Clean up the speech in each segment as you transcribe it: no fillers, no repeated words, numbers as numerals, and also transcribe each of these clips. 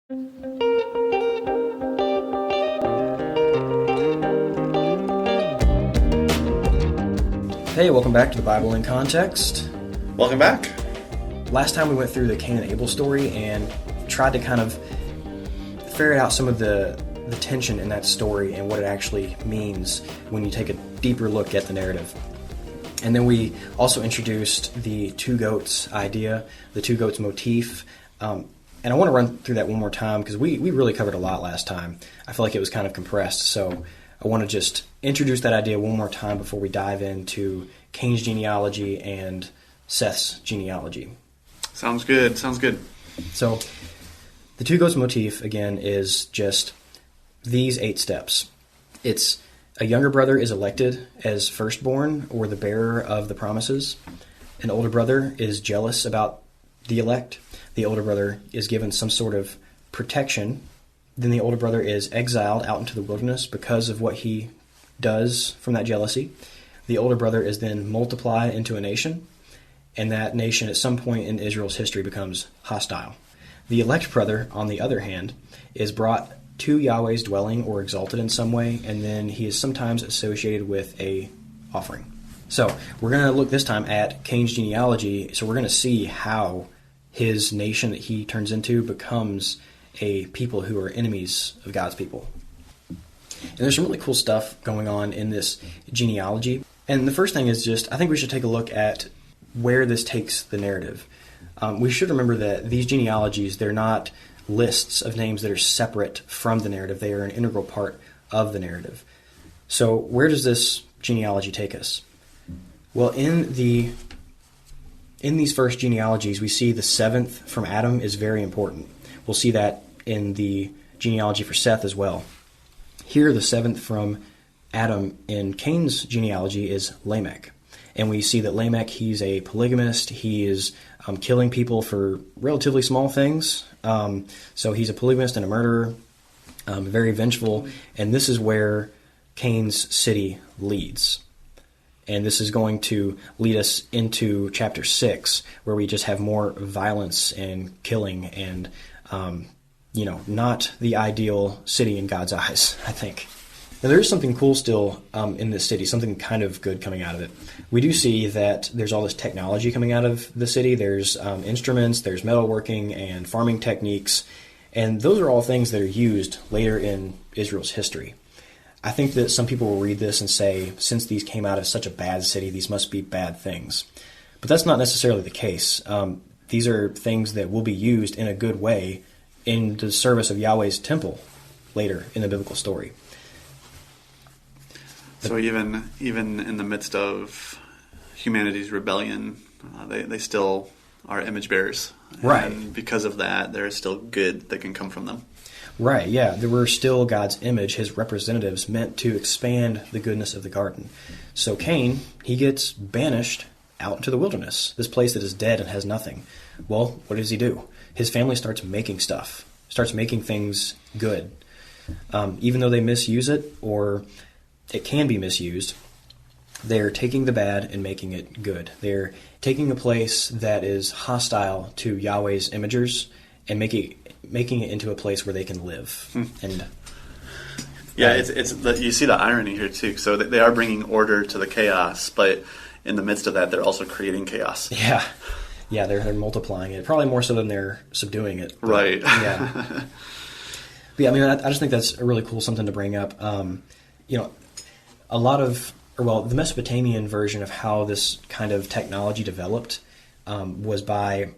Hey, welcome back to the Bible in Context. Welcome back. Last time we went through the Cain and Abel story and tried to kind of ferret out some of the tension in that story and what it actually means when you take a deeper look at the narrative. And then we also introduced the two goats idea, the two goats motif. And I want to run through that one more time because we really covered a lot last time. I feel like it was kind of compressed, so I want to just introduce that idea one more time before we dive into Cain's genealogy and Seth's genealogy. Sounds good. So the two goats motif, again, is just these 8 steps. It's a younger brother is elected as firstborn or the bearer of the promises. An older brother is jealous about the elect. The older brother is given some sort of protection. Then the older brother is exiled out into the wilderness because of what he does from that jealousy. The older brother is then multiplied into a nation, and that nation at some point in Israel's history becomes hostile. The elect brother, on the other hand, is brought to Yahweh's dwelling or exalted in some way, and then he is sometimes associated with a offering. So we're going to look this time at Cain's genealogy, so we're going to see how his nation that he turns into becomes a people who are enemies of God's people. And there's some really cool stuff going on in this genealogy. And the first thing is just, I think we should take a look at where this takes the narrative. We should remember that these genealogies, they're not lists of names that are separate from the narrative. They are an integral part of the narrative. So where does this genealogy take us? Well, in these first genealogies, we see the 7th from Adam is very important. We'll see that in the genealogy for Seth as well. Here, the 7th from Adam in Cain's genealogy is Lamech. And we see that Lamech, he's a polygamist. He is killing people for relatively small things. So he's a polygamist and a murderer, very vengeful. And this is where Cain's city leads. And this is going to lead us into chapter 6, where we just have more violence and killing and not the ideal city in God's eyes, I think. Now, there is something cool still in this city, something kind of good coming out of it. We do see that there's all this technology coming out of the city. There's instruments, there's metalworking and farming techniques, and those are all things that are used later in Israel's history. I think that some people will read this and say, since these came out of such a bad city, these must be bad things. But that's not necessarily the case. These are things that will be used in a good way in the service of Yahweh's temple later in the biblical story. So even in the midst of humanity's rebellion, they still are image bearers. Right. And because of that, there is still good that can come from them. Right, yeah. There were still God's image, his representatives, meant to expand the goodness of the garden. So Cain, he gets banished out into the wilderness, this place that is dead and has nothing. Well, what does he do? His family starts making stuff, starts making things good. Even though they misuse it, or it can be misused, they're taking the bad and making it good. They're taking a place that is hostile to Yahweh's imagers and making it into a place where they can live. And you see the irony here too. So they are bringing order to the chaos, but in the midst of that, they're also creating chaos. Yeah, they're multiplying it, probably more so than they're subduing it. But, right. Yeah. But yeah, I mean, I just think that's a really cool something to bring up. The Mesopotamian version of how this kind of technology developed was by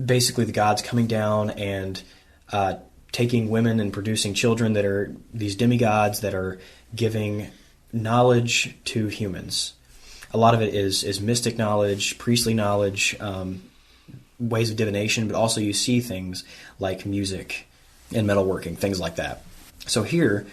basically the gods coming down and taking women and producing children that are these demigods that are giving knowledge to humans. A lot of it is mystic knowledge, priestly knowledge, ways of divination, but also you see things like music and metalworking, things like that. So here,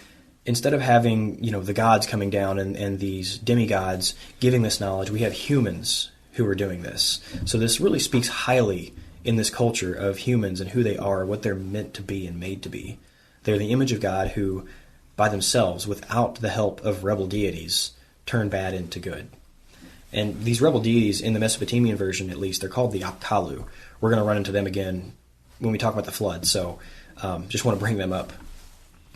instead of having the gods coming down and these demigods giving this knowledge, we have humans who are doing this. So this really speaks highly in this culture of humans and who they are, what they're meant to be and made to be. They're the image of God who, by themselves, without the help of rebel deities, turn bad into good. And these rebel deities, in the Mesopotamian version at least, they're called the Apkalu. We're going to run into them again when we talk about the flood. So Just want to bring them up.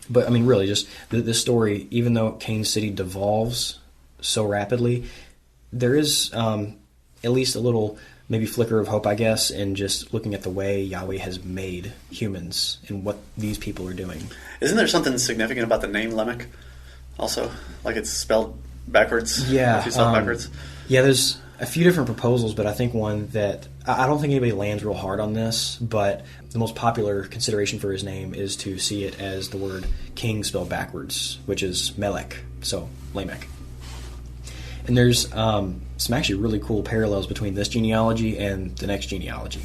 But, I mean, really, just this story, even though Cain's city devolves so rapidly, there is at least a little maybe flicker of hope, I guess, in just looking at the way Yahweh has made humans and what these people are doing. Isn't there something significant about the name Lamech also? Like it's spelled backwards? Yeah. If you spell it backwards? Yeah, there's a few different proposals, but I think one that I don't think anybody lands real hard on this, but the most popular consideration for his name is to see it as the word king spelled backwards, which is Melech, so Lamech. And there's some actually really cool parallels between this genealogy and the next genealogy.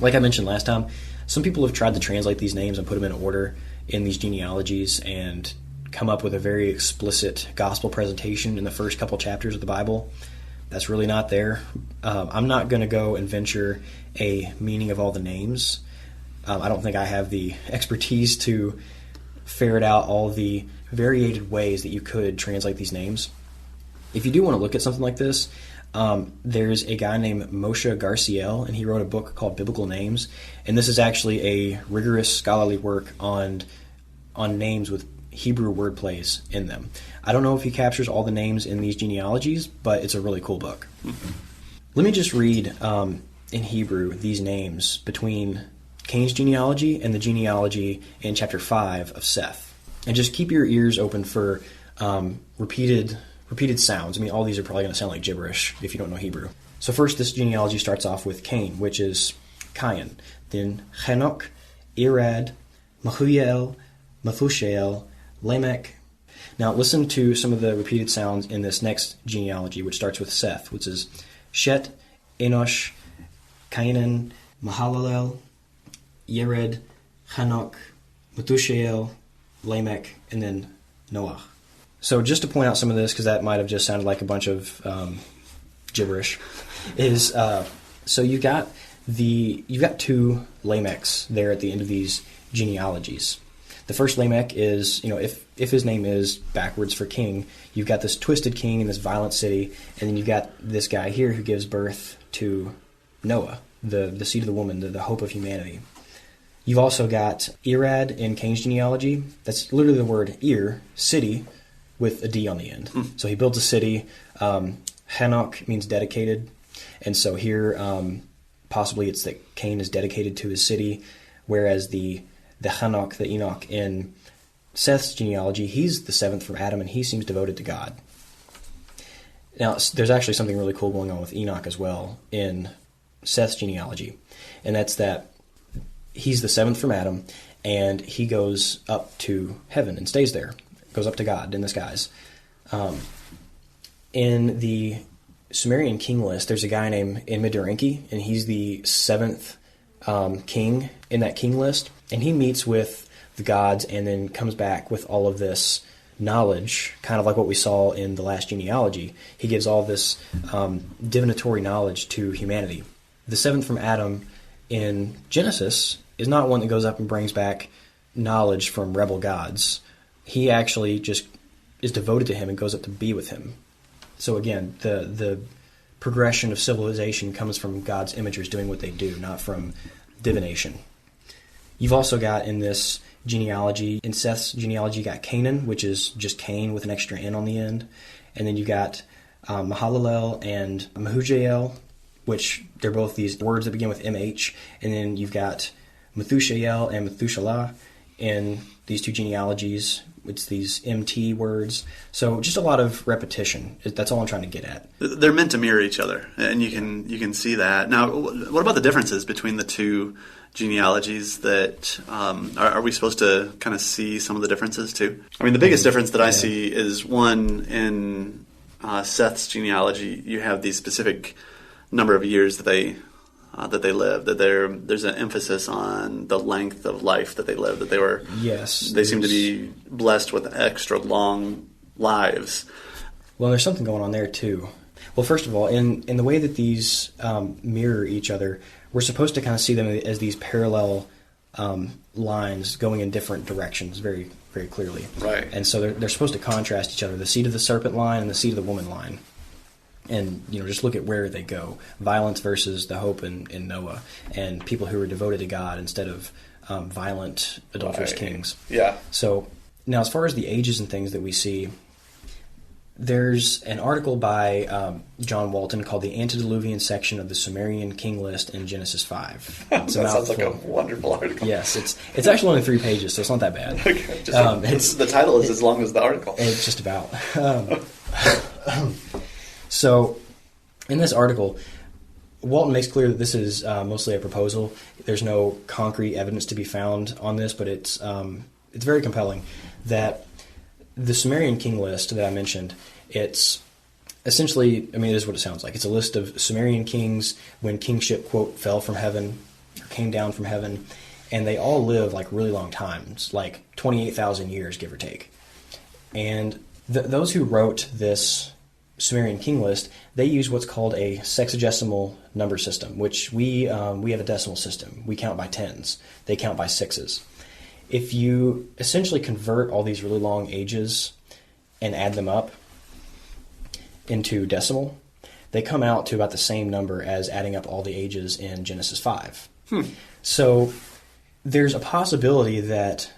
Like I mentioned last time, some people have tried to translate these names and put them in order in these genealogies and come up with a very explicit gospel presentation in the first couple chapters of the Bible. That's really not there. I'm not going to go and venture a meaning of all the names. I don't think I have the expertise to ferret out all the variated ways that you could translate these names. If you do want to look at something like this, there's a guy named Moshe Garciel, and he wrote a book called Biblical Names, and this is actually a rigorous scholarly work on names with Hebrew wordplays in them. I don't know if he captures all the names in these genealogies, but it's a really cool book. Let me just read in Hebrew these names between Cain's genealogy and the genealogy in chapter 5 of Seth. And just keep your ears open for repeated sounds. I mean, all these are probably going to sound like gibberish if you don't know Hebrew. So first, this genealogy starts off with Cain, which is Cain. Then Henoch, Irad, Mahuiel, Methushael, Lamech. Now listen to some of the repeated sounds in this next genealogy, which starts with Seth, which is Shet, Enosh, Cainan, Mahalalel, Yered, Henoch, Methushael, Lamech, and then Noah. So just to point out some of this, because that might have just sounded like a bunch of gibberish, is so you've got two Lamechs there at the end of these genealogies. The first Lamech is, if his name is backwards for king, you've got this twisted king in this violent city, and then you've got this guy here who gives birth to Noah, the seed of the woman, the hope of humanity. You've also got Irad in Cain's genealogy. That's literally the word Ir, city, with a D on the end. So he builds a city. Henoch means dedicated. And so here, possibly it's that Cain is dedicated to his city, whereas the Henoch, the Enoch in Seth's genealogy, he's the seventh from Adam, and he seems devoted to God. Now, there's actually something really cool going on with Enoch as well in Seth's genealogy, and that's that he's the seventh from Adam, and he goes up to heaven and stays there, goes up to God in the skies. In the Sumerian king list, there's a guy named Enmedurinki, and he's the seventh king in that king list, and he meets with the gods and then comes back with all of this knowledge, kind of like what we saw in the last genealogy. He gives all this divinatory knowledge to humanity. The seventh from Adam in Genesis is not one that goes up and brings back knowledge from rebel gods. He actually just is devoted to him and goes up to be with him. So again, the progression of civilization comes from God's imagers doing what they do, not from divination. You've also got in this genealogy, in Seth's genealogy, you got Canaan, which is just Cain with an extra N on the end. And then you got Mahalalel and Mehujael, which they're both these words that begin with MH. And then you've got Methushael and Methushalah in these two genealogies. It's these MT words. So just a lot of repetition. That's all I'm trying to get at. They're meant to mirror each other, and you can see that. Now, what about the differences between the two genealogies? That are we supposed to kind of see some of the differences too? I mean, the biggest difference that I see is one in Seth's genealogy. You have these specific number of years that they lived. That there's an emphasis on the length of life that they lived. That they were they seem to be blessed with extra long lives. Well, there's something going on there too. Well, first of all, in the way that these mirror each other, we're supposed to kind of see them as these parallel lines going in different directions very, very clearly. Right. And so they're supposed to contrast each other, the seed of the serpent line and the seed of the woman line. And, just look at where they go. Violence versus the hope in Noah, and people who are devoted to God instead of violent, adulterous kings. Yeah. So now, as far as the ages and things that we see, there's an article by John Walton called "The Antediluvian Section of the Sumerian King List in Genesis 5." That sounds like a wonderful article. Yes, it's actually only 3 pages, so it's not that bad. Okay, the title is as long as the article. It's just about. So, in this article, Walton makes clear that this is mostly a proposal. There's no concrete evidence to be found on this, but it's very compelling that the Sumerian king list that I mentioned, it's essentially, I mean, it is what it sounds like. It's a list of Sumerian kings when kingship, quote, fell from heaven, or came down from heaven, and they all live like really long times, like 28,000 years, give or take. And those who wrote this Sumerian king list, they use what's called a sexagesimal number system, which we have a decimal system. We count by tens. They count by sixes. If you essentially convert all these really long ages and add them up into decimal, they come out to about the same number as adding up all the ages in Genesis 5. So there's a possibility that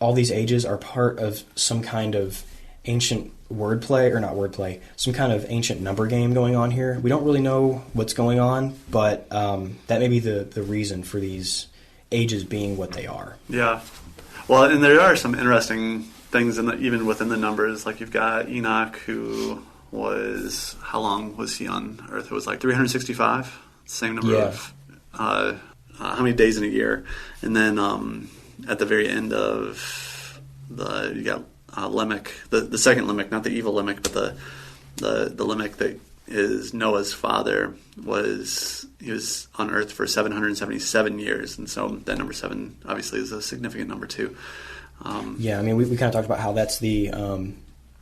all these ages are part of some kind of ancient wordplay, or not wordplay, some kind of ancient number game going on here. We don't really know what's going on, but that may be the reason for these ages being what they are. Yeah. Well, and there are some interesting things even within the numbers. Like you've got Enoch, who was, how long was he on Earth? It was like 365, same number of, how many days in a year. And then at the very end of you got Lamech, the second Lamech, not the evil Lamech, but the Lamech that is Noah's father, he was on Earth for 777 years, and so that number 7 obviously is a significant number too. I mean, we kind of talked about how that's the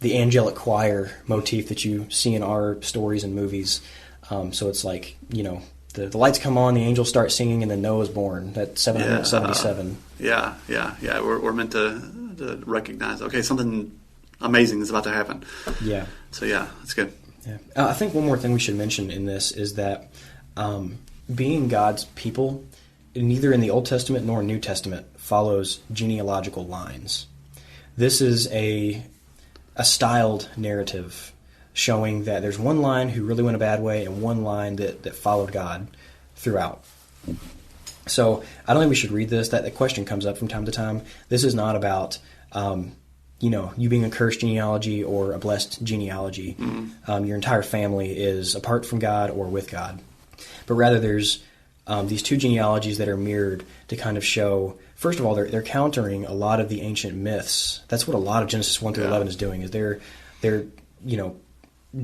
angelic choir motif that you see in our stories and movies. So it's like, the lights come on, the angels start singing, and then Noah's born. That's 777. We're meant to recognize, okay, something amazing is about to happen. Yeah. So yeah, that's good. Yeah. I think one more thing we should mention in this is that being God's people, neither in the Old Testament nor New Testament, follows genealogical lines. This is a styled narrative showing that there's one line who really went a bad way and one line that followed God throughout. So I don't think we should read this. That question comes up from time to time. This is not about you being a cursed genealogy or a blessed genealogy. Your entire family is apart from God or with God. But rather there's these two genealogies that are mirrored to kind of show, first of all, they're countering a lot of the ancient myths. That's what a lot of Genesis 1 through 11 is doing, is they're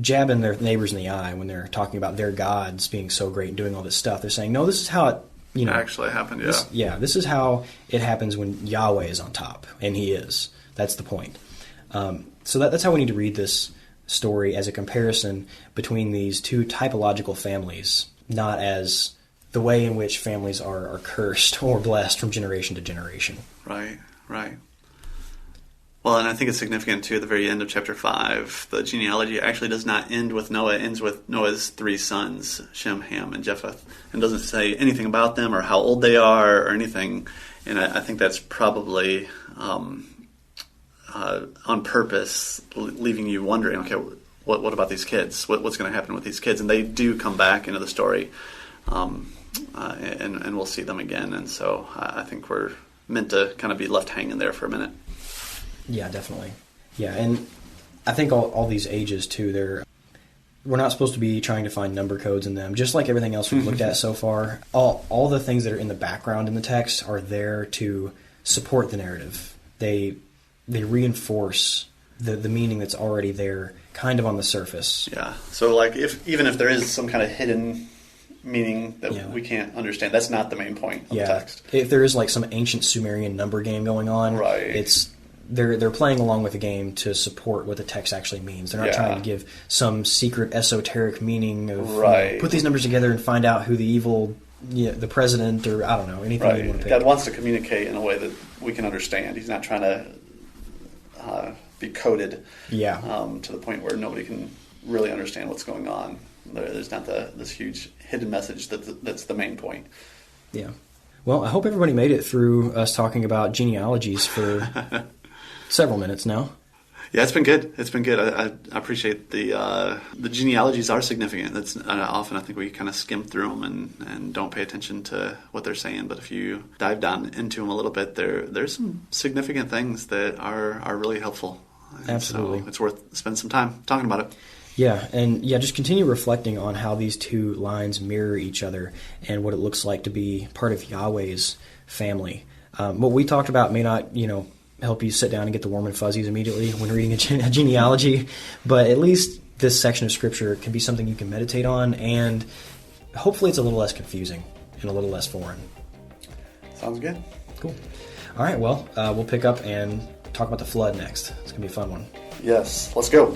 jabbing their neighbors in the eye when they're talking about their gods being so great and doing all this stuff. They're saying, no, this is how it actually happened, this is how it happens when Yahweh is on top, and he is. That's the point. So that's how we need to read this story, as a comparison between these two typological families, not as the way in which families are cursed or blessed from generation to generation. Right. Well, and I think it's significant, too, at the very end of chapter 5, the genealogy actually does not end with Noah. It ends with Noah's 3 sons, Shem, Ham, and Japheth, and doesn't say anything about them or how old they are or anything. And I think that's probably on purpose, leaving you wondering, okay, what about these kids? What's going to happen with these kids? And they do come back into the story, and we'll see them again. And so I think we're meant to kind of be left hanging there for a minute. Yeah, definitely. Yeah, and I think all these ages, too, we're not supposed to be trying to find number codes in them. Just like everything else we've looked at so far, all the things that are in the background in the text are there to support the narrative. They reinforce the meaning that's already there, kind of on the surface. Yeah. So, like, even if there is some kind of hidden meaning that we can't understand, that's not the main point of the text. If there is like some ancient Sumerian number game going on, right? They're playing along with the game to support what the text actually means. They're not trying to give some secret esoteric meaning of put these numbers together and find out who the evil, the president, or I don't know, anything you want to pick. God wants to communicate in a way that we can understand. He's not trying to be coded to the point where nobody can really understand what's going on. There's not this huge hidden message that's the main point. Yeah. Well, I hope everybody made it through us talking about genealogies for several minutes now. Yeah, it's been good. It's been good. I appreciate the genealogies are significant. That's often I think we kind of skim through them and don't pay attention to what they're saying. But if you dive down into them a little bit, there's some significant things that are really helpful. And absolutely, so it's worth spending some time talking about it. Yeah, and just continue reflecting on how these two lines mirror each other and what it looks like to be part of Yahweh's family. What we talked about may not, help you sit down and get the warm and fuzzies immediately when reading a genealogy, but at least this section of Scripture can be something you can meditate on, and hopefully it's a little less confusing and a little less foreign. Sounds good. Cool. All right, well, we'll pick up and talk about the flood next. It's going to be a fun one. Yes, let's go.